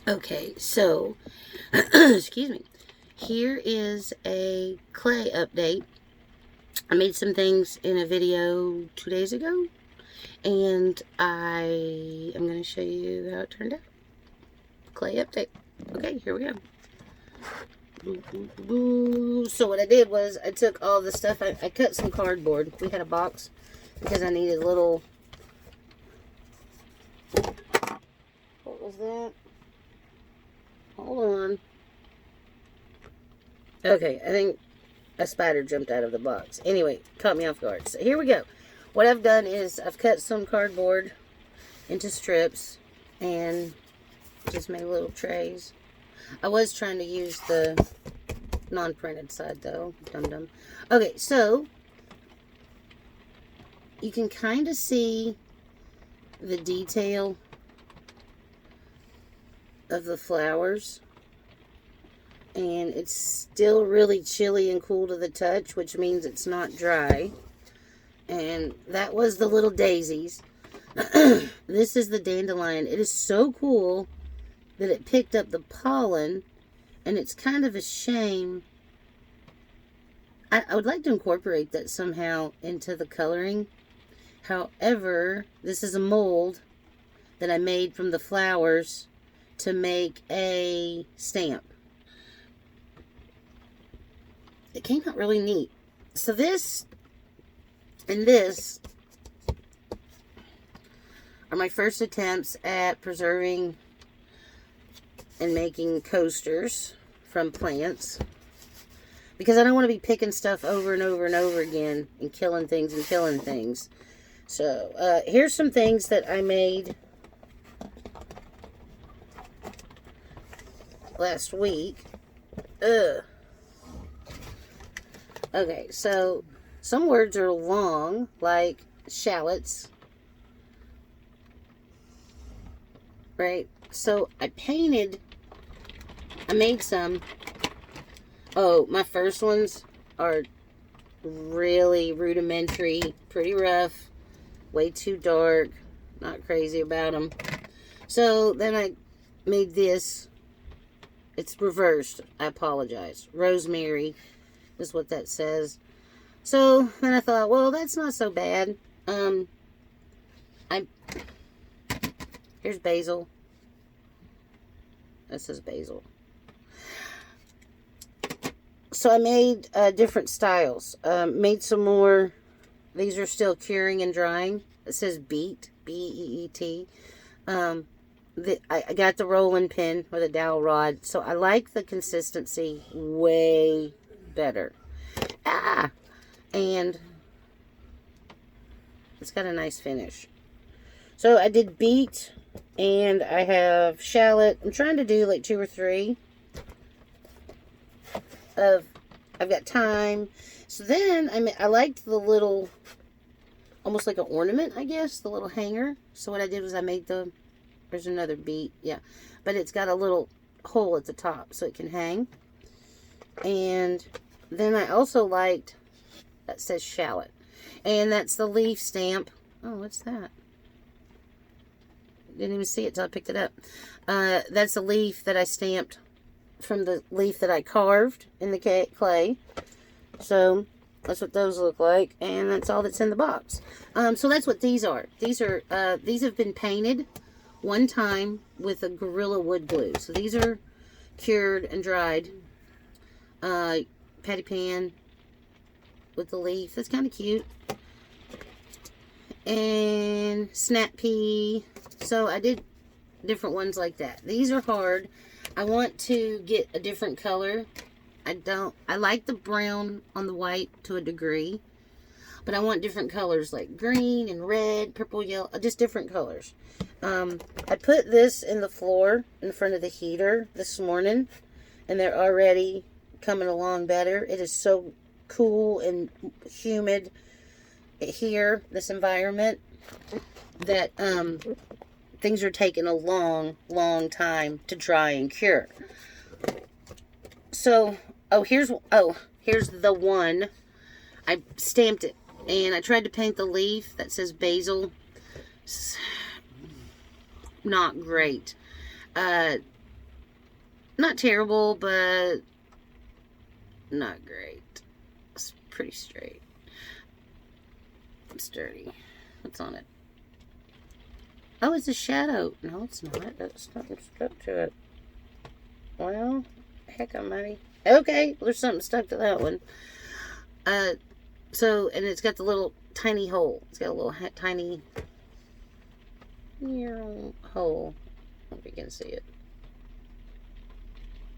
Okay, so, excuse me. Here is a clay update. I made some things in a video 2 days ago, and I am going to show you how it turned out. Clay update. Okay, here we go. So what I did was I took all the stuff, I cut some cardboard. We had a box because I needed little, what was that? Hold on. Okay, I think a spider jumped out of the box. Anyway, caught me off guard. So here we go. What I've done is I've cut some cardboard into strips and just made little trays. I was trying to use the non-printed side though. Dum-dum. Okay, so you can kind of see the detail of the flowers. And it's still really chilly and cool to the touch, which means it's not dry. And that was the little daisies. This is the dandelion. It is so cool that it picked up the pollen, and it's kind of a shame. I would like to incorporate that somehow into the coloring. However, this is a mold that I made from the flowers to make a stamp. It came out really neat. So this and this are my first attempts at preserving and making coasters from plants, because I don't want to be picking stuff over and over and over again and killing things. So here's some things that I made last week. Okay, so some words are long, like shallots, right? So I made some. Oh, my first ones are really rudimentary, pretty rough, way too dark, not crazy about them. So then I made this. It's reversed, I apologize. Rosemary is what that says. So then I thought, well, that's not so bad. Here's basil. That says basil. So I made different styles. Made some more. These are still curing and drying. It says beet, B-E-E-T. I got the rolling pin with a dowel rod, so I like the consistency way better. And it's got a nice finish. So I did beet, and I have shallot. I'm trying to do like 2 or 3 of. I've got thyme. So then I liked the little, almost like an ornament, I guess, the little hanger. So what I did was I made there's another beet, yeah, but it's got a little hole at the top so it can hang. And then I also liked, that says shallot, and that's the leaf stamp. Oh, what's that? Didn't even see it till I picked it up. That's a leaf that I stamped from the leaf that I carved in the clay. So that's what those look like, and that's all that's in the box. So that's what these are. These have been painted one time with a Gorilla Wood glue. So these are cured and dried. Patty pan with the leaf. That's kind of cute. And snap pea. So I did different ones like that. These are hard. I want to get a different color. I like the brown on the white to a degree, but I want different colors like green and red, purple, yellow, just different colors. I put this in the floor in front of the heater this morning, and they're already coming along better. It is so cool and humid here, this environment, that things are taking a long time to dry and cure. So here's the one. I stamped it, and I tried to paint the leaf that says basil. Not great. Not terrible, but not great. It's pretty straight. It's dirty. What's on it? Oh, it's a shadow. No, it's not. That's something stuck to it. Well, heck almighty. Okay, well, there's something stuck to that one. So, and it's got the little tiny hole. It's got a little tiny hole. I don't know if you can see it.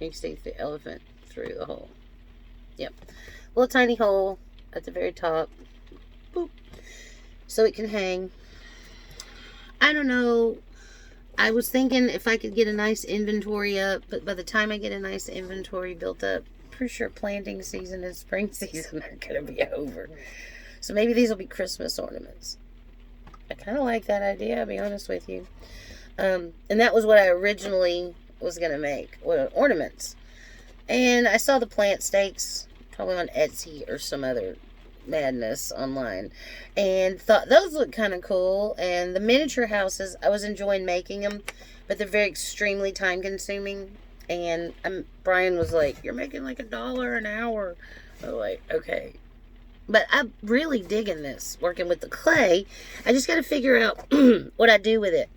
You can see the elephant through the hole. Yep. Little tiny hole at the very top. Boop. So it can hang. I don't know. I was thinking if I could get a nice inventory up, but by the time I get a nice inventory built up, pretty sure planting season and spring season are going to be over. So maybe these will be Christmas ornaments. I kind of like that idea, I'll be honest with you. And that was what I originally was going to make, ornaments. And I saw the plant stakes, probably on Etsy or some other madness online, and thought those looked kind of cool. And the miniature houses, I was enjoying making them, but they're very extremely time consuming. And Brian was like, "You're making like $1 an hour." I was like, okay. But I'm really digging this, working with the clay. I just got to figure out what I do with it.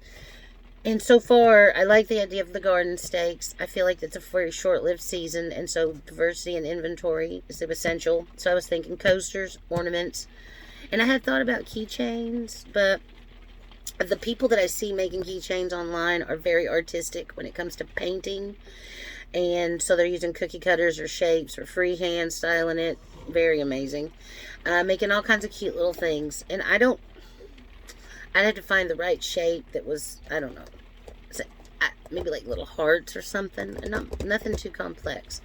And so far, I like the idea of the garden stakes. I feel like it's a very short-lived season, and so diversity in inventory is essential. So I was thinking coasters, ornaments, and I had thought about keychains, but the people that I see making keychains online are very artistic when it comes to painting, and so they're using cookie cutters or shapes or freehand styling it. Very amazing. Making all kinds of cute little things, and I'd have to find the right shape that was, I don't know, maybe like little hearts or something, and nothing too complex.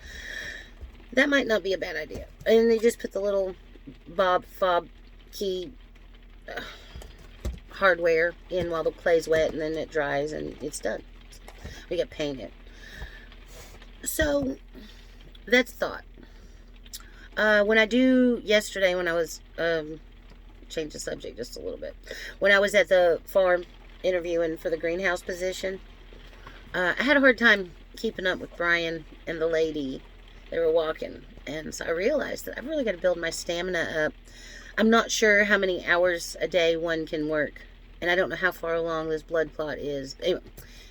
That might not be a bad idea. And they just put the little fob key hardware in while the clay's wet, and then it dries and it's done. We got painted. So that's thought. When I was change the subject just a little bit. When I was at the farm interviewing for the greenhouse position, I had a hard time keeping up with Brian and the lady. They were walking, and so I realized that I've really got to build my stamina up. I'm not sure how many hours a day one can work, and I don't know how far along this blood clot is.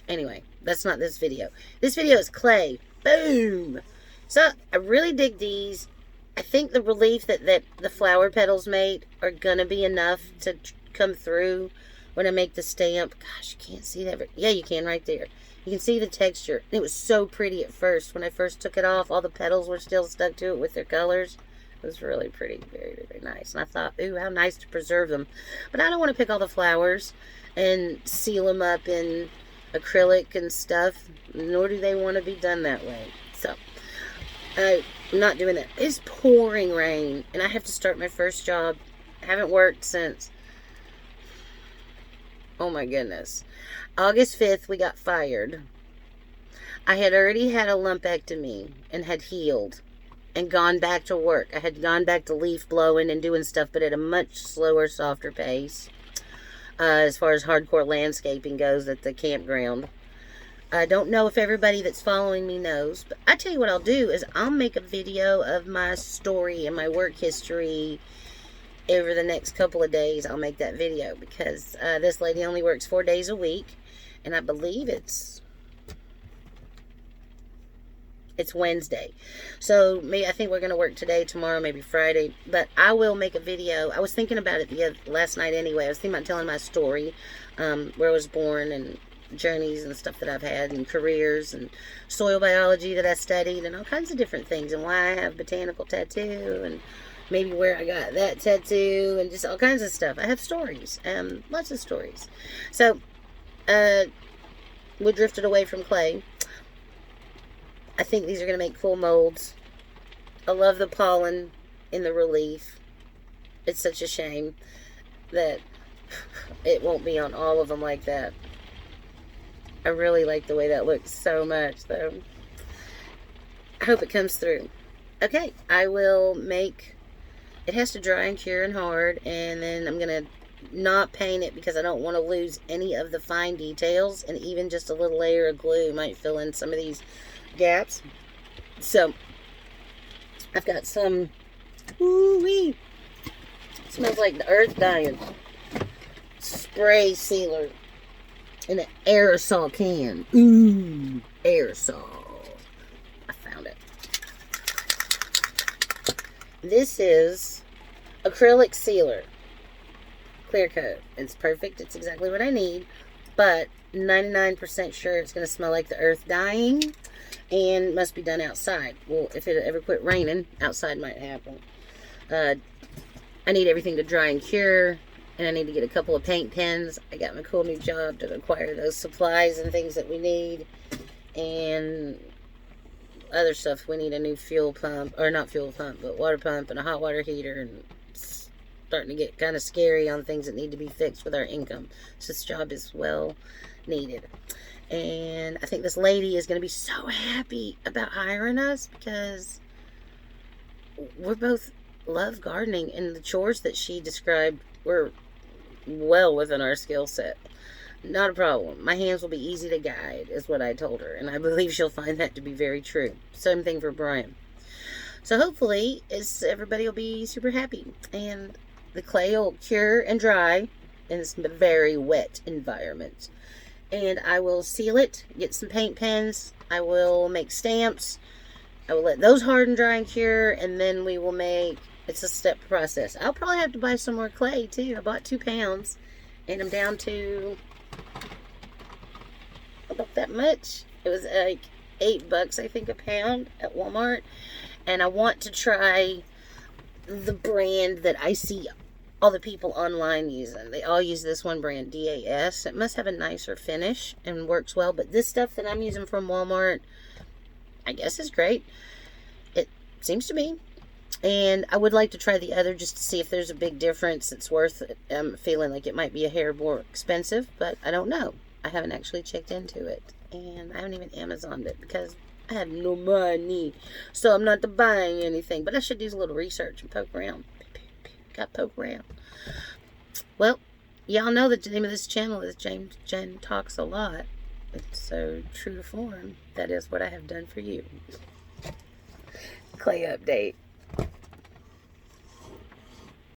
Anyway, that's not this video. This video is clay. Boom! So I really dig these. I think the relief that the flower petals made are gonna be enough to come through when I make the stamp. Gosh, you can't see that. Yeah, you can right there. You can see the texture. It was so pretty at first. When I first took it off, all the petals were still stuck to it with their colors. It was really pretty. Very, very nice. And I thought, ooh, how nice to preserve them. But I don't want to pick all the flowers and seal them up in acrylic and stuff, nor do they want to be done that way. So I'm not doing that. It's pouring rain, and I have to start my first job. I haven't worked since, oh my goodness, August 5th. We got fired. I had already had a lumpectomy and had healed and gone back to work. I had gone back to leaf blowing and doing stuff, but at a much slower, softer pace. As far as hardcore landscaping goes at the campground. I don't know if everybody that's following me knows, but I tell you what I'll do is I'll make a video of my story and my work history over the next couple of days. I'll make that video because this lady only works 4 days a week, and I believe it's Wednesday. So I think we're going to work today, tomorrow, maybe Friday. But I will make a video. I was thinking about it last night anyway. I was thinking about telling my story, where I was born and journeys and stuff that I've had and careers and soil biology that I studied and all kinds of different things and why I have botanical tattoo and maybe where I got that tattoo and just all kinds of stuff. I have stories, lots of stories. So we drifted away from clay. I think these are going to make cool molds. I love the pollen in the relief. It's such a shame that it won't be on all of them like that. I really like the way that looks so much, though. I hope it comes through. Okay, I will make... It has to dry and cure and hard, and then I'm going to not paint it because I don't want to lose any of the fine details, and even just a little layer of glue might fill in some of these gaps. So I've got some, ooh-wee, smells like the earth dying, spray sealer in an aerosol can. Ooh, aerosol. I found it. This is acrylic sealer. Clear coat. It's perfect. It's exactly what I need. But 99% sure it's going to smell like the earth dying. And must be done outside. Well, if it ever quit raining, outside might happen. I need everything to dry and cure. And I need to get a couple of paint pens. I got my cool new job to acquire those supplies and things that we need. And other stuff. We need a new fuel pump. Or not fuel pump, but water pump and a hot water heater. And it's starting to get kind of scary on things that need to be fixed with our income. So this job is well needed. And I think this lady is going to be so happy about hiring us because we're both love gardening, and the chores that she described were well within our skill set. Not a problem. My hands will be easy to guide, is what I told her, and I believe she'll find that to be very true. Same thing for Brian. So hopefully everybody will be super happy, and the clay will cure and dry in this very wet environment. And I will seal it, get some paint pens, I will make stamps, I will let those harden, dry, and cure, and then we will make, it's a step process. I'll probably have to buy some more clay too. I bought 2 pounds, and I'm down to about that much. It was like $8, I think, a pound at Walmart. And I want to try the brand that I see all the people online using. They all use this one brand, DAS. It must have a nicer finish and works well. But this stuff that I'm using from Walmart, I guess is great. It seems to be. And I would like to try the other just to see if there's a big difference. It's worth it. I'm feeling like it might be a hair more expensive, but I don't know. I haven't actually checked into it. And I haven't even Amazoned it because I have no money. So I'm not buying anything. But I should do a little research and poke around. Got poke around. Well, y'all know the name of this channel is James Jen Talks a Lot. It's so true to form. That is what I have done for you. Clay update.